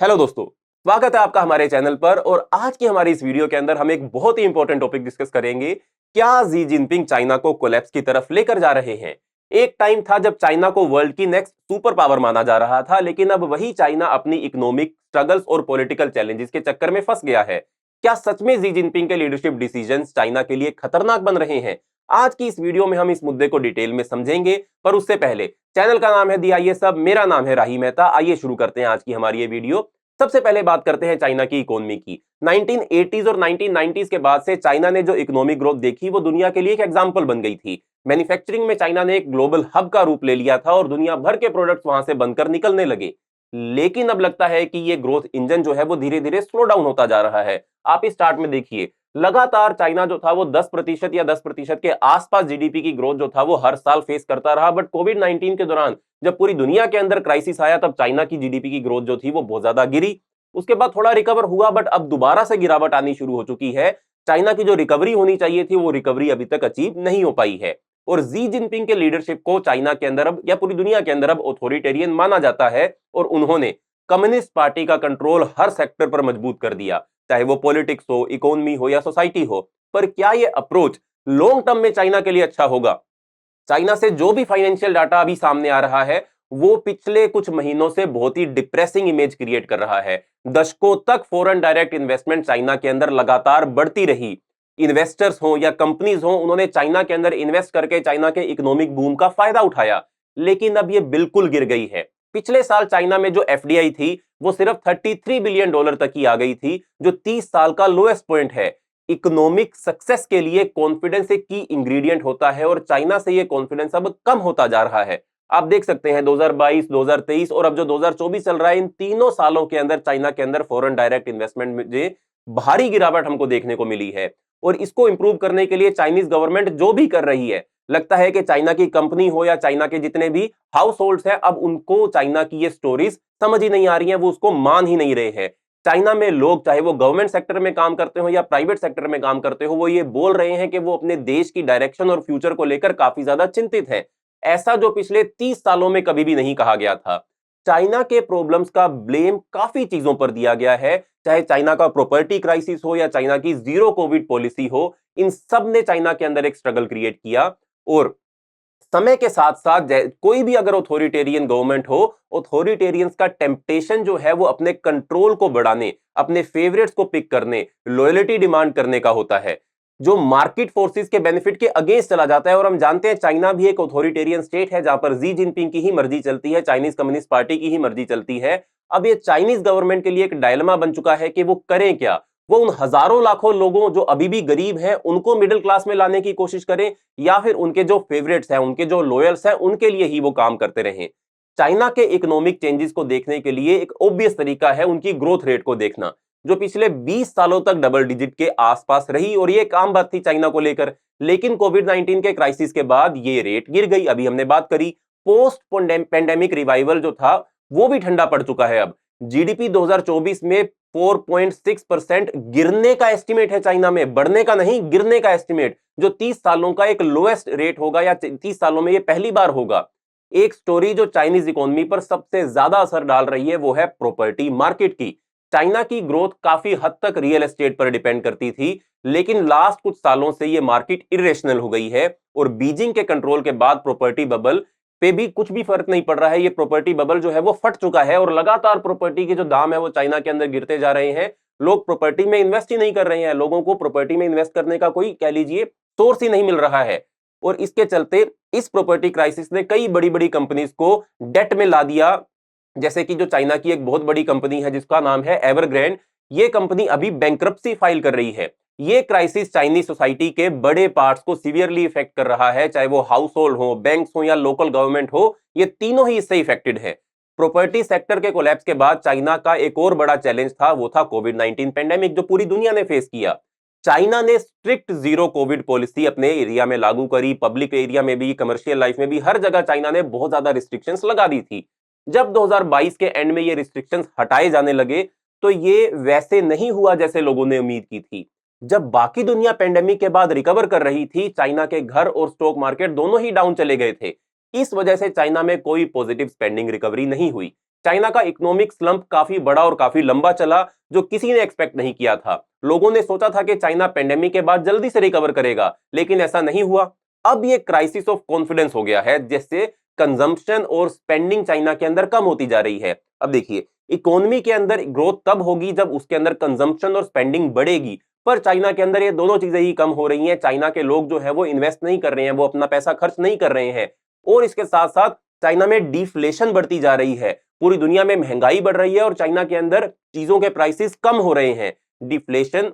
Hello दोस्तों, स्वागत है आपका हमारे चैनल पर। और आज की हमारी इस वीडियो के अंदर हम एक बहुत ही इंपॉर्टेंट टॉपिक डिस्कस करेंगे। क्या जी जिनपिंग चाइना को कोलैप्स की तरफ लेकर जा रहे हैं? एक टाइम था जब चाइना को वर्ल्ड की नेक्स्ट सुपर पावर माना जा रहा था, लेकिन अब वही चाइना अपनी इकोनॉमिक स्ट्रगल्स और पॉलिटिकल चैलेंजेस के चक्कर में फंस गया है। क्या सच में जी जिनपिंग के लीडरशिप डिसीजंस चाइना के लिए खतरनाक बन रहे हैं? आज की इस वीडियो में हम इस मुद्दे को डिटेल में समझेंगे, पर उससे पहले चैनल का नाम है दी आइए सब, मेरा नाम है राही मेहता। आइए शुरू करते हैं आज की हमारी ये वीडियो। सबसे पहले बात करते हैं चाइना की इकोनॉमी की। 1980s और 1990s के बाद से चाइना ने जो इकोनॉमिक ग्रोथ देखी वो दुनिया के लिए एक एग्जांपल बन गई थी। मैन्युफैक्चरिंग में चाइना ने एक ग्लोबल हब का रूप ले लिया था और दुनिया भर के प्रोडक्ट्स वहां से बनकर निकलने लगे। लेकिन अब लगता है कि ये ग्रोथ इंजन जो है वो धीरे धीरे स्लो डाउन होता जा रहा है। आप इस चार्ट में देखिए, लगातार चाइना जो था वो 10% या 10% के आसपास जीडीपी की ग्रोथ जो था वो हर साल फेस करता रहा। बट कोविड 19 के दौरान जब पूरी दुनिया के अंदर क्राइसिस आया, तब चाइना की जीडीपी की ग्रोथ जो थी वो बहुत ज्यादा गिरी। उसके बाद थोड़ा रिकवर हुआ, बट अब दोबारा से गिरावट आनी शुरू हो चुकी है। चाइना की जो रिकवरी होनी चाहिए थी वो रिकवरी अभी तक अचीव नहीं हो पाई है। और जी जिनपिंग के लीडरशिप को चाइना के अंदर अब या पूरी दुनिया के अंदर अब ऑथोरिटेरियन माना जाता है। और उन्होंने कम्युनिस्ट पार्टी का कंट्रोल हर सेक्टर पर मजबूत कर दिया, चाहे वो पॉलिटिक्स हो, इकोनॉमी हो या सोसाइटी हो। पर क्या ये अप्रोच लॉन्ग टर्म में चाइना के लिए अच्छा होगा? चाइना से जो भी फाइनेंशियल डाटा अभी सामने आ रहा है वो पिछले कुछ महीनों से बहुत ही डिप्रेसिंग इमेज क्रिएट कर रहा है। दशकों तक फॉरेन डायरेक्ट इन्वेस्टमेंट चाइना के अंदर लगातार बढ़ती रही। इन्वेस्टर्स हो या कंपनीज हो, उन्होंने चाइना के अंदर इन्वेस्ट करके चाइना के इकोनॉमिक बूम का फायदा उठाया। लेकिन अब ये बिल्कुल गिर गई है। पिछले साल चाइना में जो एफडीआई थी वो सिर्फ $33 बिलियन तक ही आ गई थी, जो 30 साल का लोएस्ट पॉइंट है। इकोनॉमिक सक्सेस के लिए कॉन्फिडेंस एक की इंग्रेडिएंट होता है और चाइना से ये कॉन्फिडेंस अब कम होता जा रहा है। आप देख सकते हैं 2022, 2023 और अब जो 2024 चल रहा है, इन तीनों सालों के अंदर चाइना के अंदर फॉरेन डायरेक्ट इन्वेस्टमेंट में जो भारी गिरावट हमको देखने को मिली है। और इसको इंप्रूव करने के लिए चाइनीज गवर्नमेंट जो भी कर रही है, लगता है कि चाइना की कंपनी हो या चाइना के जितने भी हाउस होल्ड्स हैं, अब उनको चाइना की ये स्टोरीज समझ ही नहीं आ रही है, वो उसको मान ही नहीं रहे हैं। चाइना में लोग, चाहे वो गवर्नमेंट सेक्टर में काम करते हो या प्राइवेट सेक्टर में काम करते हो, वो ये बोल रहे हैं कि वो अपने देश की डायरेक्शन और फ्यूचर को लेकर काफी ज्यादा चिंतित हैं। ऐसा जो पिछले 30 सालों में कभी भी नहीं कहा गया था। चाइना के प्रॉब्लम्स का ब्लेम काफी चीजों पर दिया गया है, चाहे चाइना का प्रॉपर्टी क्राइसिस हो या चाइना की जीरो कोविड पॉलिसी हो। इन सब ने चाइना के अंदर एक स्ट्रगल क्रिएट किया। और समय के साथ साथ कोई भी अगर ऑथोरिटेरियन गवर्नमेंट हो, ऑथोरिटेरियंस का टेम्पटेशन जो है वो अपने कंट्रोल को बढ़ाने, अपने फेवरेट्स को पिक करने, लॉयल्टी डिमांड करने का होता है, जो मार्केट फोर्सेस के बेनिफिट के अगेंस्ट चला जाता है। और हम जानते हैं चाइना भी एक ऑथोरिटेरियन स्टेट है, जहां पर जी जिनपिंग की ही मर्जी चलती है, चाइनीज कम्युनिस्ट पार्टी की ही मर्जी चलती है। अब ये चाइनीज गवर्नमेंट के लिए एक डायलेमा बन चुका है कि वो करें क्या। वो उन हजारों लाखों लोगों जो अभी भी गरीब हैं उनको मिडिल क्लास में लाने की कोशिश करें, या फिर उनके जो फेवरेट्स हैं, उनके जो लॉयल्स हैं, उनके लिए ही वो काम करते रहें। चाइना के इकोनॉमिक चेंजेस को देखने के लिए एक ऑब्वियस तरीका है उनकी ग्रोथ रेट को देखना, जो पिछले 20 सालों तक डबल डिजिट के आसपास रही। और ये एक आम बात थी चाइना को लेकर। लेकिन कोविड 19 के क्राइसिस के बाद ये रेट गिर गई। अभी हमने बात करी, पोस्ट पेंडेमिक रिवाइवल जो था वो भी ठंडा पड़ चुका है। अब जीडीपी 2024 में 4.6% गिरने का एस्टिमेट है चाइना में, बढ़ने का नहीं, गिरने का एस्टिमेट, जो 30 सालों का एक लोएस्ट रेट होगा, या 30 सालों में ये पहली बार होगा। एक स्टोरी जो चाइनीज इकोनॉमी पर सबसे ज्यादा असर डाल रही है वो है प्रॉपर्टी मार्केट की। चाइना की ग्रोथ काफी हद तक रियल एस्टेट पर डिपेंड करती थी, लेकिन लास्ट कुछ सालों से ये मार्केट इरेशनल हो गई है। और बीजिंग के कंट्रोल के बाद प्रॉपर्टी बबल पे भी कुछ भी फर्क नहीं पड़ रहा है। ये प्रॉपर्टी बबल जो है वो फट चुका है और लगातार प्रॉपर्टी के जो दाम है वो चाइना के अंदर गिरते जा रहे हैं। लोग प्रॉपर्टी में इन्वेस्ट ही नहीं कर रहे हैं, लोगों को प्रॉपर्टी में इन्वेस्ट करने का कोई, कह लीजिए, सोर्स ही नहीं मिल रहा है। और इसके चलते इस प्रॉपर्टी क्राइसिस ने कई बड़ी बड़ी कंपनीज को डेट में ला दिया। जैसे कि जो चाइना की एक बहुत बड़ी कंपनी है जिसका नाम है एवरग्रैंड, ये कंपनी अभी बैंकरप्सी फाइल कर रही है। ये क्राइसिस चाइनीज सोसाइटी के बड़े पार्ट्स को सीवियरली इफेक्ट कर रहा है, चाहे वो हाउस होल्ड हो, बैंक्स हो या लोकल गवर्नमेंट हो, ये तीनों ही इससे इफेक्टेड है। प्रॉपर्टी सेक्टर के कोलैप्स के बाद चाइना का एक और बड़ा चैलेंज था, वो था कोविड 19 पेंडेमिक, जो पूरी दुनिया ने फेस किया। चाइना ने स्ट्रिक्ट जीरो कोविड पॉलिसी अपने एरिया में लागू करी, पब्लिक एरिया में भी, कमर्शियल लाइफ में भी, हर जगह चाइना ने बहुत ज्यादा रिस्ट्रिक्शंस लगा दी थी। जब 2022 के एंड में ये रिस्ट्रिक्शंस हटाए जाने लगे, तो ये वैसे नहीं हुआ जैसे लोगों ने उम्मीद की थी। जब बाकी दुनिया पेंडेमिक के बाद रिकवर कर रही थी, चाइना के घर और स्टॉक मार्केट दोनों ही डाउन चले गए थे। इस वजह से चाइना में कोई पॉजिटिव स्पेंडिंग रिकवरी नहीं हुई। चाइना का इकोनॉमिक स्लंप काफी बड़ा और काफी लंबा चला, जो किसी ने एक्सपेक्ट नहीं किया था। लोगों ने सोचा था कि चाइना पेंडेमिक के बाद जल्दी से रिकवर करेगा, लेकिन ऐसा नहीं हुआ। अब ये क्राइसिस ऑफ कॉन्फिडेंस हो गया है, जिससे कंजम्पशन और स्पेंडिंग चाइना के अंदर कम होती जा रही है। अब देखिए, इकोनॉमी के अंदर ग्रोथ तब होगी जब उसके अंदर कंजम्पशन और स्पेंडिंग बढ़ेगी, पर चाइना के अंदर ये दोनों चीजें ही कम हो रही हैं। चाइना के लोग जो है वो इन्वेस्ट नहीं कर रहे हैं, वो अपना पैसा खर्च नहीं कर रहे हैं, और इसके साथ साथ चाइना में डिफ्लेशन बढ़ती जा रही है। पूरी दुनिया में महंगाई बढ़ रही है और चाइना के अंदर चीजों के प्राइसेस कम हो रहे हैं। डिफ्लेशन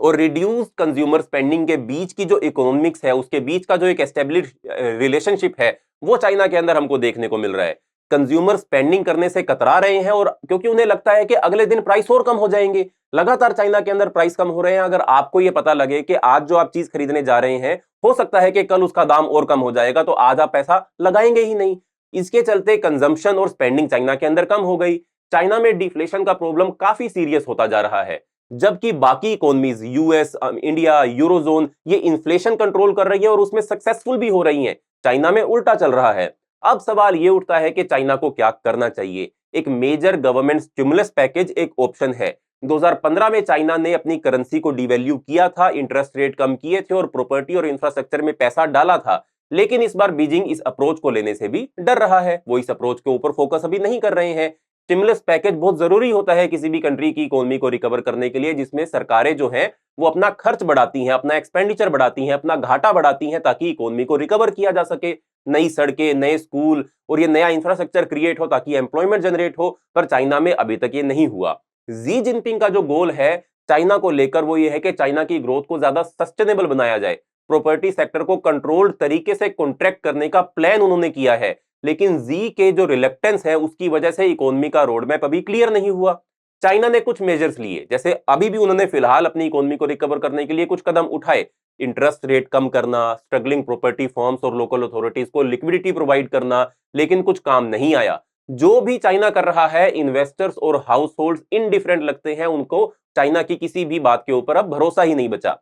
और रिड्यूस कंज्यूमर स्पेंडिंग के बीच की जो इकोनॉमिक्स है, उसके बीच का जो एक एस्टेब्लिश रिलेशनशिप है, वो चाइना के अंदर हमको देखने को मिल रहा है। कंज्यूमर स्पेंडिंग करने से कतरा रहे हैं, और क्योंकि उन्हें लगता है कि अगले दिन प्राइस और कम हो जाएंगे। लगातार चाइना के अंदर प्राइस कम हो रहे हैं। अगर आपको यह पता लगे कि आज जो आप चीज खरीदने जा रहे हैं, हो सकता है कि कल उसका दाम और कम हो जाएगा, तो आज आप पैसा लगाएंगे ही नहीं। इसके चलते कंजम्पशन और स्पेंडिंग चाइना के अंदर कम हो गई। चाइना में डिफ्लेशन का प्रॉब्लम काफी सीरियस होता जा रहा है, जबकि बाकी इकोनॉमीज यूएस, इंडिया, यूरोजोन ये इन्फ्लेशन कंट्रोल कर रही है और उसमें सक्सेसफुल भी हो रही हैं। चाइना में उल्टा चल रहा है। अब सवाल ये उठता है कि चाइना को क्या करना चाहिए। एक मेजर गवर्नमेंट स्टिमुलस पैकेज एक ऑप्शन है। 2015 में चाइना ने अपनी करेंसी को डिवैल्यू किया था, इंटरेस्ट रेट कम किए थे और प्रॉपर्टी और इंफ्रास्ट्रक्चर में पैसा डाला था। लेकिन इस बार बीजिंग इस अप्रोच को लेने से भी डर रहा है। वो इस अप्रोच के ऊपर फोकस अभी नहीं कर रहे हैं। स्टिमुलस पैकेज बहुत जरूरी होता है किसी भी कंट्री की इकोनॉमी को रिकवर करने के लिए, जिसमें सरकारें जो हैं वो अपना खर्च बढ़ाती हैं, अपना एक्सपेंडिचर बढ़ाती हैं, अपना घाटा बढ़ाती हैं, ताकि इकोनॉमी को रिकवर किया जा सके। नई सड़कें, नए स्कूल और ये नया इंफ्रास्ट्रक्चर क्रिएट हो ताकि एम्प्लॉयमेंट जनरेट हो। पर चाइना में अभी तक ये नहीं हुआ। जी जिनपिंग का जो गोल है चाइना को लेकर, वो ये है कि चाइना की ग्रोथ को ज्यादा सस्टेनेबल बनाया जाए। प्रॉपर्टी सेक्टर को कंट्रोल्ड तरीके से कॉन्ट्रैक्ट करने का प्लान उन्होंने किया है, लेकिन जी के जो रिलेक्टेंस है उसकी वजह से इकोनॉमी का रोड मैप अभी क्लियर नहीं हुआ। चाइना ने कुछ मेजर्स लिए, जैसे अभी भी उन्होंने फिलहाल अपनी इकोनॉमी को रिकवर करने के लिए कुछ कदम उठाए। इंटरेस्ट रेट कम करना, स्ट्रगलिंग प्रॉपर्टी फर्म्स और लोकल अथॉरिटीज को लिक्विडिटी प्रोवाइड करना, लेकिन कुछ काम नहीं आया। जो भी चाइना कर रहा है, इन्वेस्टर्स और हाउस होल्ड इनडिफरेंट लगते हैं उनको। चाइना की किसी भी बात के ऊपर अब भरोसा ही नहीं बचा।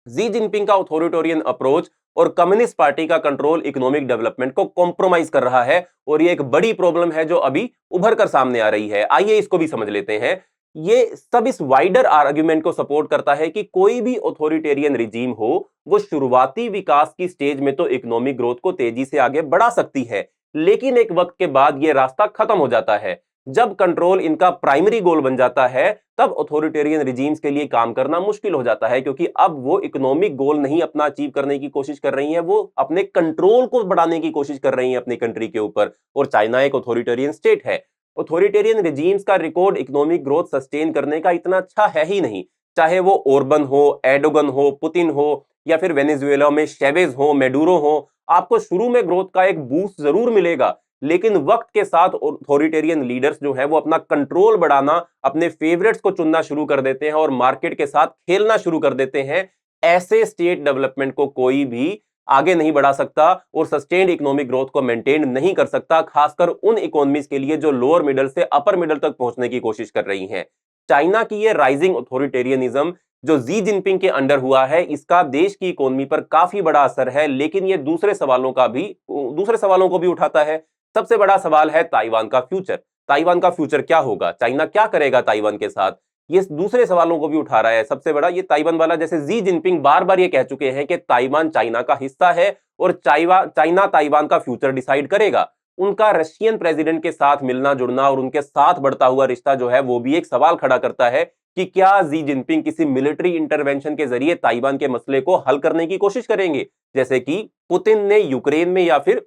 जी जिनपिंग का ऑथोरिटेरियन अप्रोच और कम्युनिस्ट पार्टी का कंट्रोल इकोनॉमिक डेवलपमेंट को कॉम्प्रोमाइज कर रहा है, और ये एक बड़ी प्रॉब्लम है जो अभी उभर कर सामने आ रही है। आइए इसको भी समझ लेते हैं। ये सब इस वाइडर आर्गुमेंट को सपोर्ट करता है कि कोई भी ऑथोरिटेरियन रिजीम हो, वो शुरुआती विकास की स्टेज में तो इकोनॉमिक ग्रोथ को तेजी से आगे बढ़ा सकती है, लेकिन एक वक्त के बाद ये रास्ता खत्म हो जाता है। जब कंट्रोल इनका प्राइमरी गोल बन जाता है, तब ऑथोरिटेरियन रिजीम्स के लिए काम करना मुश्किल हो जाता है, क्योंकि अब वो इकोनॉमिक गोल नहीं अपना अचीव करने की कोशिश कर रही हैं, वो अपने कंट्रोल को बढ़ाने की कोशिश कर रही हैं अपनी कंट्री के ऊपर। और चाइना एक ऑथोरिटेरियन स्टेट है। ऑथोरिटेरियन रिजीम्स का रिकॉर्ड इकोनॉमिक ग्रोथ सस्टेन करने का इतना अच्छा है ही नहीं। चाहे वो ओरबन हो, एडोगन हो, पुतिन हो, या फिर वेनेजुएला में शेवेज हो, मेडुरो हो, आपको शुरू में ग्रोथ का एक बूस्ट जरूर मिलेगा, लेकिन वक्त के साथ ऑथोरिटेरियन लीडर्स जो है वो अपना कंट्रोल बढ़ाना, अपने फेवरेट्स को चुनना शुरू कर देते हैं और मार्केट के साथ खेलना शुरू कर देते हैं। ऐसे स्टेट डेवलपमेंट को कोई भी आगे नहीं बढ़ा सकता और सस्टेन्ड इकोनॉमिक ग्रोथ को मेंटेन नहीं कर सकता, खासकर उन इकोनॉमीज के लिए जो लोअर मिडिल से अपर मिडिल तक पहुंचने की कोशिश कर रही हैं। चाइना की ये राइजिंग ऑथोरिटेरियनिज्म जो जी जिनपिंग के अंडर हुआ है, इसका देश की इकोनॉमी पर काफी बड़ा असर है, लेकिन ये दूसरे सवालों को भी उठाता है। सबसे बड़ा सवाल है ताइवान का फ्यूचर। ताइवान का फ्यूचर क्या होगा, चाइना क्या करेगा ताइवान के साथ, ये दूसरे सवालों को भी उठा रहा है। सबसे बड़ा ये ताइवान वाला, जैसे जी जिनपिंग बार बार ये कह चुके हैं कि ताइवान चाइना का हिस्सा है और चाइना ताइवान का फ्यूचर डिसाइड करेगा। उनका रशियन प्रेसिडेंट के साथ मिलना जुड़ना और उनके साथ बढ़ता हुआ रिश्ता जो है, वो भी एक सवाल खड़ा करता है कि क्या जी जिनपिंग किसी मिलिट्री इंटरवेंशन के जरिए ताइवान के मसले को हल करने की कोशिश करेंगे, जैसे कि पुतिन ने यूक्रेन में या फिर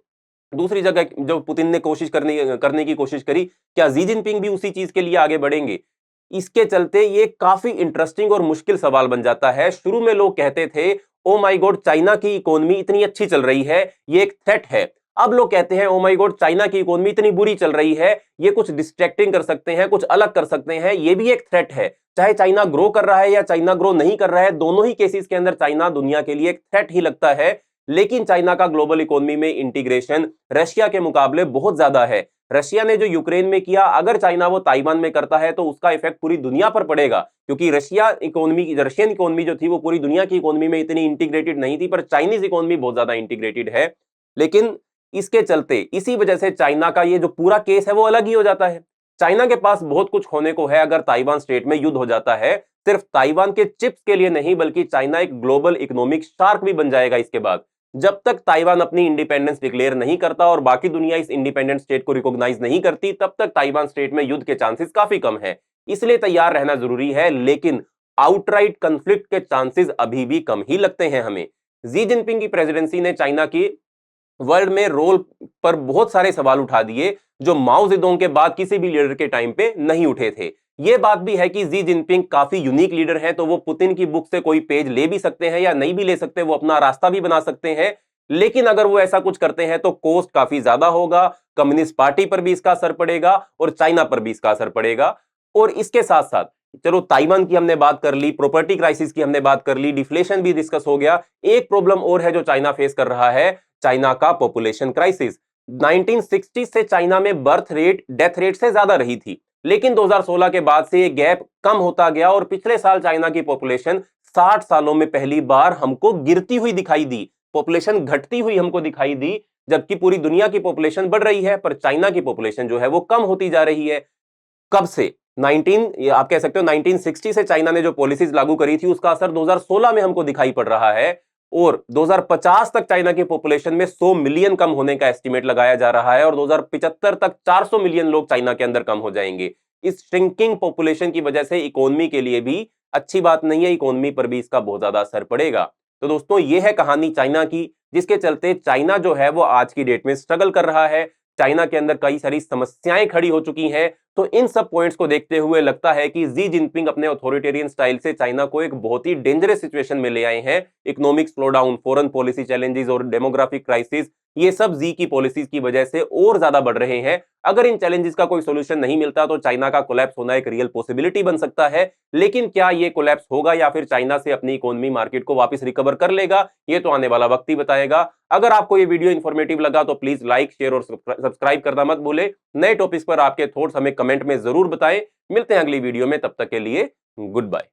दूसरी जगह जो पुतिन ने करने की कोशिश करी, क्या जी जिनपिंग भी उसी चीज के लिए आगे बढ़ेंगे? इसके चलते ये काफी इंटरेस्टिंग और मुश्किल सवाल बन जाता है। शुरू में लोग कहते थे, ओ माय गॉड, चाइना की इकोनॉमी इतनी अच्छी चल रही है, ये एक थ्रेट है। अब लोग कहते हैं, ओ माय गॉड, चाइना की इकोनॉमी इतनी बुरी चल रही है, ये कुछ डिस्ट्रैक्टिंग कर सकते हैं, कुछ अलग कर सकते हैं, ये भी एक थ्रेट है। चाहे चाइना ग्रो कर रहा है या चाइना ग्रो नहीं कर रहा है, दोनों ही केसेस के अंदर चाइना दुनिया के लिए एक थ्रेट ही लगता है। लेकिन चाइना का ग्लोबल इकोनॉमी में इंटीग्रेशन रशिया के मुकाबले बहुत ज्यादा है। रशिया ने जो यूक्रेन में किया, अगर चाइना वो ताइवान में करता है तो उसका इफेक्ट पूरी दुनिया पर पड़ेगा, क्योंकि रशियन इकोनॉमी जो थी वो पूरी दुनिया की इकोनॉमी में इतनी इंटीग्रेटेड नहीं थी, पर चाइनीज इकोनॉमी बहुत ज्यादा इंटीग्रेटेड है। लेकिन इसके चलते, इसी वजह से चाइना का ये जो पूरा केस है वो अलग ही हो जाता है। चाइना के पास बहुत कुछ खोने को है अगर ताइवान स्टेट में युद्ध हो जाता है। सिर्फ ताइवान के चिप्स के लिए नहीं बल्कि चाइना एक ग्लोबल इकोनॉमिक शार्क भी बन जाएगा इसके बाद। जब तक ताइवान अपनी इंडिपेंडेंस डिक्लेयर नहीं करता और बाकी दुनिया इस इंडिपेंडेंट स्टेट को रिकॉग्नाइज नहीं करती, तब तक ताइवान स्टेट में युद्ध के चांसेस काफी कम है। इसलिए तैयार रहना जरूरी है, लेकिन आउटराइट कंफ्लिक्ट के चांसेस अभी भी कम ही लगते हैं हमें। जी जिनपिंग की प्रेसिडेंसी ने चाइना की वर्ल्ड में रोल पर बहुत सारे सवाल उठा दिए जो माओ जेडोंग के बाद किसी भी लीडर के टाइम पे नहीं उठे थे। यह बात भी है कि जी जिनपिंग काफी यूनिक लीडर हैं, तो वो पुतिन की बुक से कोई पेज ले भी सकते हैं या नहीं भी ले सकते, वो अपना रास्ता भी बना सकते हैं। लेकिन अगर वो ऐसा कुछ करते हैं तो कॉस्ट काफी ज्यादा होगा, कम्युनिस्ट पार्टी पर भी इसका असर पड़ेगा और चाइना पर भी इसका असर पड़ेगा। और इसके साथ साथ चलो ताइवान की हमने बात कर ली, प्रॉपर्टी क्राइसिस की हमने बात कर ली, डिफ्लेशन भी डिस्कस हो गया। एक प्रॉब्लम और है जो चाइना फेस कर रहा है, चाइना का पॉपुलेशन क्राइसिस। 1960 से चाइना में बर्थ रेट डेथ रेट से ज्यादा रही थी, लेकिन 2016 के बाद से ये गैप कम होता गया और पिछले साल चाइना की पॉपुलेशन 60 सालों में पहली बार हमको गिरती हुई दिखाई दी, पॉपुलेशन घटती हुई हमको दिखाई दी। जबकि पूरी दुनिया की पॉपुलेशन बढ़ रही है, पर चाइना की पॉपुलेशन जो है वो कम होती जा रही है। कब से? 19 आप कह सकते हो 1960 से चाइना ने जो पॉलिसीज लागू करी थी उसका असर 2016 में हमको दिखाई पड़ रहा है। और 2050 तक चाइना की पॉपुलेशन में 100 मिलियन कम होने का एस्टीमेट लगाया जा रहा है और 2075 तक 400 मिलियन लोग चाइना के अंदर कम हो जाएंगे। इस श्रिंकिंग पॉपुलेशन की वजह से इकोनॉमी के लिए भी अच्छी बात नहीं है, इकोनॉमी पर भी इसका बहुत ज्यादा असर पड़ेगा। तो दोस्तों ये है कहानी चाइना की, जिसके चलते चाइना जो है वो आज की डेट में स्ट्रगल कर रहा है। चाइना के अंदर कई सारी समस्याएं खड़ी हो चुकी हैं। तो इन सब पॉइंट्स को देखते हुए लगता है कि जी जिनपिंग अपने अथॉरिटेरियन स्टाइल से चाइना को एक बहुत ही डेंजरस सिचुएशन में ले आए हैं। Economic slowdown, foreign policy challenges और डेमोग्राफिक क्राइसिस, ये सब जी की पॉलिसीज की वजह से और ज्यादा बढ़ रहे हैं। अगर इन चैलेंजेस का कोई सोल्यूशन नहीं मिलता तो चाइना का कोलैप्स होना एक रियल पॉसिबिलिटी बन सकता है। लेकिन क्या ये कोलैप्स होगा या फिर चाइना से अपनी इकोनॉमी मार्केट को वापस रिकवर कर लेगा, ये तो आने वाला वक्त ही बताएगा। अगर आपको ये वीडियो इंफॉर्मेटिव लगा तो प्लीज लाइक, शेयर और सब्सक्राइब करना मत भूले। नए टॉपिक्स पर आपके थॉट्स हमें कमेंट में जरूर बताएं। मिलते हैं अगली वीडियो में, तब तक के लिए गुड बाय।